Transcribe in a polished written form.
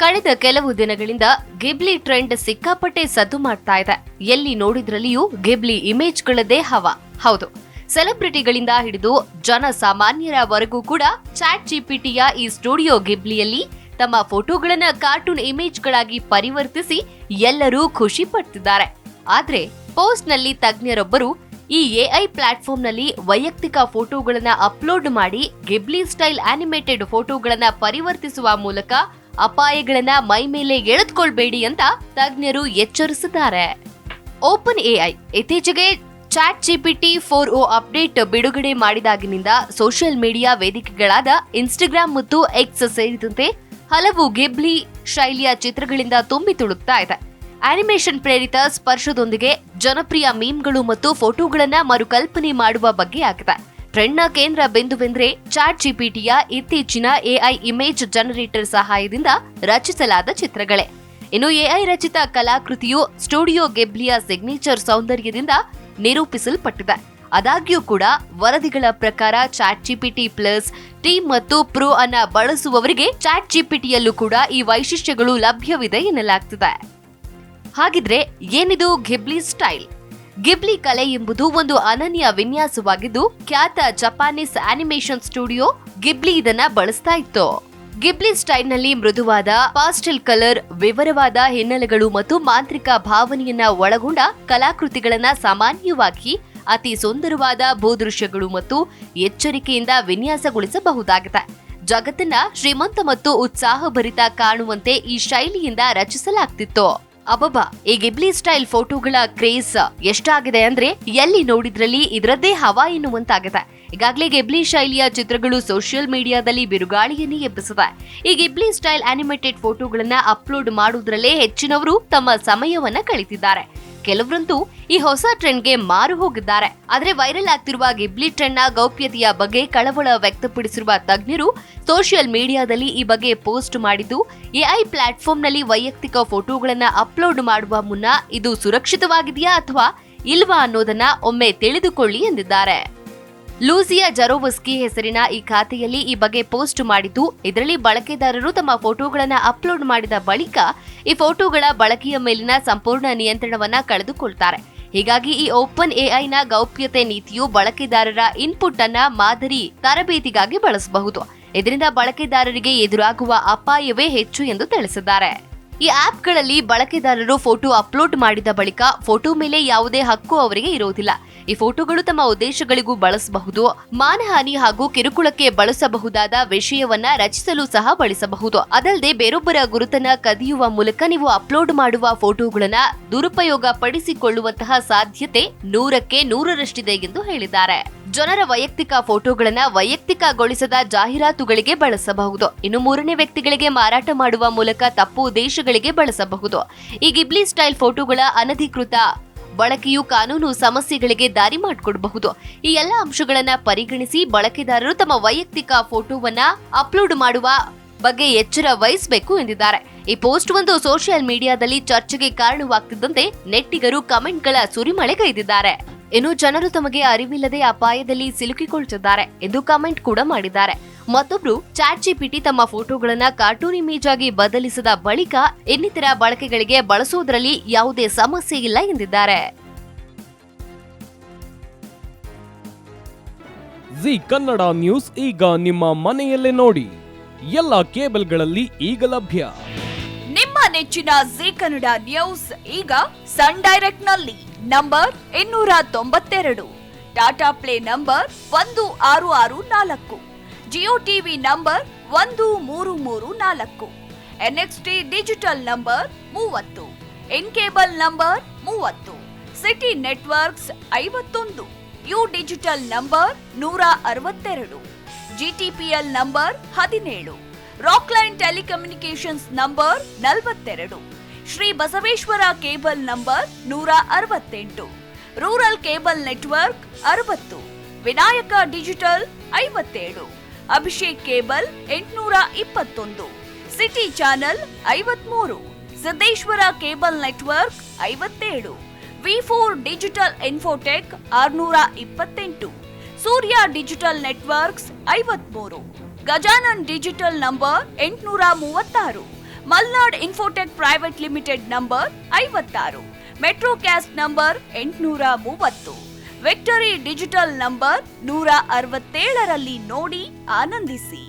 ಕಳೆದ ಕೆಲವು ದಿನಗಳಿಂದ ಗಿಬ್ಲಿ ಟ್ರೆಂಡ್ ಸಿಕ್ಕಾಪಟ್ಟೆ ಸದ್ದು ಮಾಡ್ತಾ ಇದೆ. ಎಲ್ಲಿ ನೋಡಿದ್ರಲ್ಲಿಯೂ ಗಿಬ್ಲಿ ಇಮೇಜ್ಗಳದ್ದೇ ಹವಾ. ಹೌದು, ಸೆಲೆಬ್ರಿಟಿಗಳಿಂದ ಹಿಡಿದು ಜನಸಾಮಾನ್ಯರವರೆಗೂ ಕೂಡ ಚಾಟ್ ಜಿಪಿಟಿಯ ಈ ಸ್ಟುಡಿಯೋ ಗಿಬ್ಲಿಯಲ್ಲಿ ತಮ್ಮ ಫೋಟೋಗಳನ್ನ ಕಾರ್ಟೂನ್ ಇಮೇಜ್ಗಳಾಗಿ ಪರಿವರ್ತಿಸಿ ಎಲ್ಲರೂ ಖುಷಿ ಪಡ್ತಿದ್ದಾರೆ. ಆದ್ರೆ ಪೋಸ್ಟ್ನಲ್ಲಿ ತಜ್ಞರೊಬ್ಬರು ಈ ಎಐ ಪ್ಲಾಟ್ಫಾರ್ಮ್ನಲ್ಲಿ ವೈಯಕ್ತಿಕ ಫೋಟೋಗಳನ್ನ ಅಪ್ಲೋಡ್ ಮಾಡಿ ಗಿಬ್ಲಿ ಸ್ಟೈಲ್ ಆನಿಮೇಟೆಡ್ ಫೋಟೋಗಳನ್ನ ಪರಿವರ್ತಿಸುವ ಮೂಲಕ ಅಪಾಯಗಳನ್ನ ಮೈ ಮೇಲೆ ಎಳೆದುಕೊಳ್ಬೇಡಿ ಅಂತ ತಜ್ಞರು ಎಚ್ಚರಿಸಿದ್ದಾರೆ. ಓಪನ್ ಎಐ ಇತ್ತೀಚೆಗೆ ಚಾಟ್ ಜಿಪಿಟಿ 4o ಅಪ್ಡೇಟ್ ಬಿಡುಗಡೆ ಮಾಡಿದಾಗಿನಿಂದ ಸೋಷಿಯಲ್ ಮೀಡಿಯಾ ವೇದಿಕೆಗಳಾದ ಇನ್ಸ್ಟಾಗ್ರಾಮ್ ಮತ್ತು ಎಕ್ಸ್ ಸೇರಿದಂತೆ ಹಲವು ಗಿಬ್ಲಿ ಶೈಲಿಯ ಚಿತ್ರಗಳಿಂದ ತುಂಬಿ ತುಳುಕ್ತಾ ಇದೆ. ಆನಿಮೇಷನ್ ಪ್ರೇರಿತ ಸ್ಪರ್ಶದೊಂದಿಗೆ ಜನಪ್ರಿಯ ಮೀಮ್ಗಳು ಮತ್ತು ಫೋಟೋಗಳನ್ನ ಮರುಕಲ್ಪನೆ ಮಾಡುವ ಬಗ್ಗೆ ಆಗಿದೆ. ಟ್ರೆಂಡ್ನ ಕೇಂದ್ರ ಬಿಂದುವೆಂದ್ರೆ ಚಾಟ್ ಜಿಪಿಟಿಯ ಇತ್ತೀಚಿನ ಎಐ ಇಮೇಜ್ ಜನರೇಟರ್ ಸಹಾಯದಿಂದ ರಚಿಸಲಾದ ಚಿತ್ರಗಳೇ. ಇನ್ನು ಎಐ ರಚಿತ ಕಲಾಕೃತಿಯು ಸ್ಟುಡಿಯೋ ಗಿಬ್ಲಿಯ ಸಿಗ್ನೇಚರ್ ಸೌಂದರ್ಯದಿಂದ ನಿರೂಪಿಸಲ್ಪಟ್ಟಿದೆ. ಆದಾಗ್ಯೂ ಕೂಡ ವರದಿಗಳ ಪ್ರಕಾರ ಚಾಟ್ ಜಿಪಿಟಿ ಪ್ಲಸ್, ಟೀಮ್ ಮತ್ತು ಪ್ರೋ ಅನ್ನ ಬಳಸುವವರಿಗೆ ಚಾಟ್ ಜಿಪಿಟಿಯಲ್ಲೂ ಕೂಡ ಈ ವೈಶಿಷ್ಟ್ಯಗಳು ಲಭ್ಯವಿದೆ ಎನ್ನಲಾಗ್ತಿದೆ. ಹಾಗಿದ್ರೆ ಏನಿದು ಗಿಬ್ಲಿ ಸ್ಟೈಲ್? ಗಿಬ್ಲಿ ಕಲೆ ಎಂಬುದು ಒಂದು ಅನನ್ಯ ವಿನ್ಯಾಸವಾಗಿದ್ದು ಖ್ಯಾತ ಜಪಾನೀಸ್ ಆನಿಮೇಷನ್ ಸ್ಟುಡಿಯೋ ಗಿಬ್ಲಿ ಇದನ್ನ ಬಳಸ್ತಾ ಇತ್ತು. ಗಿಬ್ಲಿ ಸ್ಟೈಲ್ನಲ್ಲಿ ಮೃದುವಾದ ಪಾಸ್ಟೆಲ್ ಕಲರ್, ವಿವರವಾದ ಹಿನ್ನೆಲೆಗಳು ಮತ್ತು ಮಾಂತ್ರಿಕ ಭಾವನೆಯನ್ನ ಒಳಗೊಂಡ ಕಲಾಕೃತಿಗಳನ್ನ ಸಾಮಾನ್ಯವಾಗಿ ಅತಿ ಸುಂದರವಾದ ಭೂದೃಶ್ಯಗಳು ಮತ್ತು ಎಚ್ಚರಿಕೆಯಿಂದ ವಿನ್ಯಾಸಗೊಳಿಸಬಹುದಾಗಿದೆ. ಜಗತ್ತನ್ನ ಶ್ರೀಮಂತ ಮತ್ತು ಉತ್ಸಾಹಭರಿತ ಕಾಣುವಂತೆ ಈ ಶೈಲಿಯಿಂದ ರಚಿಸಲಾಗ್ತಿತ್ತು. ಅಬ್ಬಬ್ಬಾ, ಈ ಗಿಬ್ಲಿ ಸ್ಟೈಲ್ ಫೋಟೋಗಳ ಕ್ರೇಜ್ ಎಷ್ಟಾಗಿದೆ ಅಂದ್ರೆ ಎಲ್ಲಿ ನೋಡಿದ್ರಲ್ಲಿ ಇದರದ್ದೇ ಹವಾ ಎನ್ನುವಂತಾಗಿದೆ. ಈಗಾಗಲೇ ಗಿಬ್ಲಿ ಶೈಲಿಯ ಚಿತ್ರಗಳು ಸೋಷಿಯಲ್ ಮೀಡಿಯಾದಲ್ಲಿ ಬಿರುಗಾಳಿಯನ್ನೇ ಎಬ್ಬಿಸಿದೆ. ಈ ಗಿಬ್ಲಿ ಸ್ಟೈಲ್ ಆನಿಮೇಟೆಡ್ ಫೋಟೋಗಳನ್ನ ಅಪ್ಲೋಡ್ ಮಾಡುವುದರಲ್ಲೇ ಹೆಚ್ಚಿನವರು ತಮ್ಮ ಸಮಯವನ್ನ ಕಳೀತಿದ್ದಾರೆ. ಕೆಲವರಂತೂ ಈ ಹೊಸ ಟ್ರೆಂಡ್ಗೆ ಮಾರು ಹೋಗಿದ್ದಾರೆ. ಆದ್ರೆ ವೈರಲ್ ಆಗ್ತಿರುವ ಗಿಬ್ಲಿ ಟ್ರೆಂಡ್ನ ಗೌಪ್ಯತೆಯ ಬಗ್ಗೆ ಕಳವಳ ವ್ಯಕ್ತಪಡಿಸಿರುವ ತಜ್ಞರು ಸೋಷಿಯಲ್ ಮೀಡಿಯಾದಲ್ಲಿ ಈ ಬಗ್ಗೆ ಪೋಸ್ಟ್ ಮಾಡಿದ್ದು, ಎಐ ಪ್ಲಾಟ್ಫಾರ್ಮ್ನಲ್ಲಿ ವೈಯಕ್ತಿಕ ಫೋಟೋಗಳನ್ನ ಅಪ್ಲೋಡ್ ಮಾಡುವ ಮುನ್ನ ಇದು ಸುರಕ್ಷಿತವಾಗಿದೆಯಾ ಅಥವಾ ಇಲ್ವಾ ಅನ್ನೋದನ್ನ ಒಮ್ಮೆ ತಿಳಿದುಕೊಳ್ಳಿ ಎಂದಿದ್ದಾರೆ. ಲೂಸಿಯಾ ಜರೋವಸ್ಕಿ ಹೆಸರಿನ ಈ ಖಾತೆಯಲ್ಲಿ ಈ ಬಗ್ಗೆ ಪೋಸ್ಟ್ ಮಾಡಿದ್ದು, ಇದರಲ್ಲಿ ಬಳಕೆದಾರರು ತಮ್ಮ ಫೋಟೋಗಳನ್ನ ಅಪ್ಲೋಡ್ ಮಾಡಿದ ಬಳಿಕ ಈ ಫೋಟೋಗಳ ಬಳಕೆಯ ಮೇಲಿನ ಸಂಪೂರ್ಣ ನಿಯಂತ್ರಣವನ್ನ ಕಳೆದುಕೊಳ್ತಾರೆ. ಹೀಗಾಗಿ ಈ ಓಪನ್ ಎಐನ ಗೌಪ್ಯತೆ ನೀತಿಯು ಬಳಕೆದಾರರ ಇನ್ಪುಟ್ ಅನ್ನ ಮಾದರಿ ತರಬೇತಿಗಾಗಿ ಬಳಸಬಹುದು. ಇದರಿಂದ ಬಳಕೆದಾರರಿಗೆ ಎದುರಾಗುವ ಅಪಾಯವೇ ಹೆಚ್ಚು ಎಂದು ತಿಳಿಸಿದ್ದಾರೆ. ಈ ಆಪ್ಗಳಲ್ಲಿ ಬಳಕೆದಾರರು ಫೋಟೋ ಅಪ್ಲೋಡ್ ಮಾಡಿದ ಬಳಿಕ ಫೋಟೋ ಮೇಲೆ ಯಾವುದೇ ಹಕ್ಕು ಅವರಿಗೆ ಇರುವುದಿಲ್ಲ. ಈ ಫೋಟೋಗಳು ತಮ್ಮ ಉದ್ದೇಶಗಳಿಗೂ ಬಳಸಬಹುದು. ಮಾನಹಾನಿ ಹಾಗೂ ಕಿರುಕುಳಕ್ಕೆ ಬಳಸಬಹುದಾದ ವಿಷಯವನ್ನ ರಚಿಸಲು ಸಹ ಬಳಸಬಹುದು. ಅದಲ್ಲದೆ ಬೇರೊಬ್ಬರ ಗುರುತನ್ನ ಕದಿಯುವ ಮೂಲಕ ನೀವು ಅಪ್ಲೋಡ್ ಮಾಡುವ ಫೋಟೋಗಳನ್ನ ದುರುಪಯೋಗ ಪಡಿಸಿಕೊಳ್ಳುವಂತಹ ಸಾಧ್ಯತೆ 100ಕ್ಕೆ 100ರಷ್ಟಿದೆ ಎಂದು ಹೇಳಿದ್ದಾರೆ. ಜನರ ವೈಯಕ್ತಿಕ ಫೋಟೋಗಳನ್ನ ವೈಯಕ್ತಿಕಗೊಳಿಸದ ಜಾಹೀರಾತುಗಳಿಗೆ ಬಳಸಬಹುದು. ಇನ್ನು ಮೂರನೇ ವ್ಯಕ್ತಿಗಳಿಗೆ ಮಾರಾಟ ಮಾಡುವ ಮೂಲಕ ತಪ್ಪು ಉದ್ದೇಶಗಳಿಗೆ ಬಳಸಬಹುದು. ಈ ಗಿಬ್ಲಿ ಸ್ಟೈಲ್ ಫೋಟೋಗಳ ಅನಧಿಕೃತ ಬಳಕೆಯು ಕಾನೂನು ಸಮಸ್ಯೆಗಳಿಗೆ ದಾರಿ ಮಾಡಿಕೊಡಬಹುದು. ಈ ಎಲ್ಲ ಅಂಶಗಳನ್ನ ಪರಿಗಣಿಸಿ ಬಳಕೆದಾರರು ತಮ್ಮ ವೈಯಕ್ತಿಕ ಫೋಟೋವನ್ನ ಅಪ್ಲೋಡ್ ಮಾಡುವ ಬಗ್ಗೆ ಎಚ್ಚರ ವಹಿಸಬೇಕು ಎಂದಿದ್ದಾರೆ. ಈ ಪೋಸ್ಟ್ ಒಂದು ಸೋಷಿಯಲ್ ಮೀಡಿಯಾದಲ್ಲಿ ಚರ್ಚೆಗೆ ಕಾರಣವಾಗ್ತಿದ್ದಂತೆ ನೆಟ್ಟಿಗರು ಕಮೆಂಟ್ಗಳ ಸುರಿಮಳೆಗೈದಿದ್ದಾರೆ. ಇನ್ನು ಜನರು ತಮಗೆ ಅರಿವಿಲ್ಲದೆ ಅಪಾಯದಲ್ಲಿ ಸಿಲುಕಿಕೊಳ್ತಿದ್ದಾರೆ ಎಂದು ಕಮೆಂಟ್ ಕೂಡ ಮಾಡಿದ್ದಾರೆ. ಮತ್ತೊಬ್ರು ಚಾಟ್ ಜಿಪಿಟಿ ತಮ್ಮ ಫೋಟೋಗಳನ್ನ ಕಾರ್ಟೂನ್ ಇಮೇಜ್ ಆಗಿ ಬದಲಿಸಿದ ಬಳಿಕ ಇನ್ನಿತರ ಬಳಕೆಗಳಿಗೆ ಬಳಸುವುದರಲ್ಲಿ ಯಾವುದೇ ಸಮಸ್ಯೆ ಇಲ್ಲ ಎಂದಿದ್ದಾರೆ. ಜಿ ಕನ್ನಡ ನ್ಯೂಸ್ ಈಗ ನಿಮ್ಮ ಮನೆಯಲ್ಲೇ ನೋಡಿ. ಎಲ್ಲ ಕೇಬಲ್ಗಳಲ್ಲಿ ಈಗ ಲಭ್ಯ. ನಿಮ್ಮ ನೆಚ್ಚಿನ ಜಿ ಕನ್ನಡ ನ್ಯೂಸ್ ಈಗ ಸನ್ ಡೈರೆಕ್ಟ್ ನಲ್ಲಿ number 292, Tata play number 1664, Jio TV number 1334, NXT digital number 30, N cable number 30, city networks 51, U digital number 162, GTPL number 17, Rockline telecommunications number 42, Shri Basaveshwara cable number 168, rural cable network 60, Vinayaka digital 57, Abhishek cable 821, city channel 53, Siddeshwara cable network 57, ವಿ4 digital infotech 628, Surya digital networks 53, Gajanan digital number 836, Malnad infotech private limited number 56, metrocast number 830, victory digital number 167ರಲ್ಲಿ ನೋಡಿ ಆನಂದಿಸಿ.